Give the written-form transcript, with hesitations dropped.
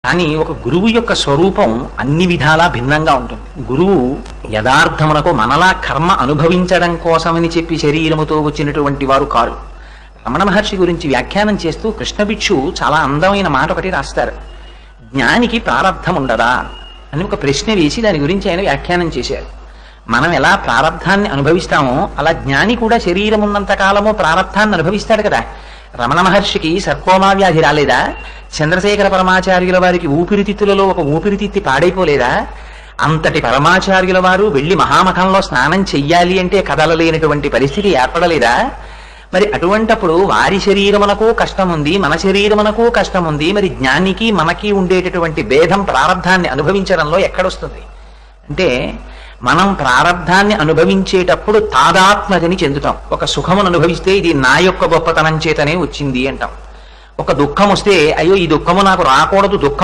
కానీ ఒక గురువు యొక్క స్వరూపం అన్ని విధాలా భిన్నంగా ఉంటుంది. గురువు యథార్థమునకు మనలా కర్మ అనుభవించడం కోసమని చెప్పి శరీరముతో వచ్చినటువంటి వారు కారు. రమణ మహర్షి గురించి వ్యాఖ్యానం చేస్తూ కృష్ణ భిక్షు చాలా అందమైన మాట ఒకటి రాస్తారు. జ్ఞానికి ప్రారబ్ధం ఉండదా అని ఒక ప్రశ్న వేసి దాని గురించి ఆయన వ్యాఖ్యానం చేశారు. మనం ఎలా ప్రారబ్ధాన్ని అనుభవిస్తామో అలా జ్ఞాని కూడా శరీరం ఉన్నంత కాలము ప్రారబ్ధాన్ని అనుభవిస్తాడు కదా. రమణ మహర్షికి సర్కోమా వ్యాధి రాలేదా? చంద్రశేఖర పరమాచార్యుల వారికి ఊపిరితిత్తులలో ఒక ఊపిరితిత్తి పాడైపోలేదా? అంతటి పరమాచార్యుల వారు వెళ్లి మహామఠంలో స్నానం చెయ్యాలి అంటే కదలలేనటువంటి పరిస్థితి ఏర్పడలేదా? మరి అటువంటప్పుడు వారి శరీరమునకు కష్టం ఉంది, మన శరీరమునకు కష్టం ఉంది. మరి జ్ఞానికి మనకి ఉండేటటువంటి భేదం ప్రారబ్ధాన్ని అనుభవించడంలో ఎక్కడొస్తుంది అంటే, మనం ప్రారబ్ధాన్ని అనుభవించేటప్పుడు తాదాత్మ్యతని చెందుతాం. ఒక సుఖమును అనుభవిస్తే ఇది నా యొక్క గొప్పతనం చేతనే వచ్చింది అంటాం. ఒక దుఃఖం వస్తే అయ్యో ఈ దుఃఖము నాకు రాకూడదు, దుఃఖం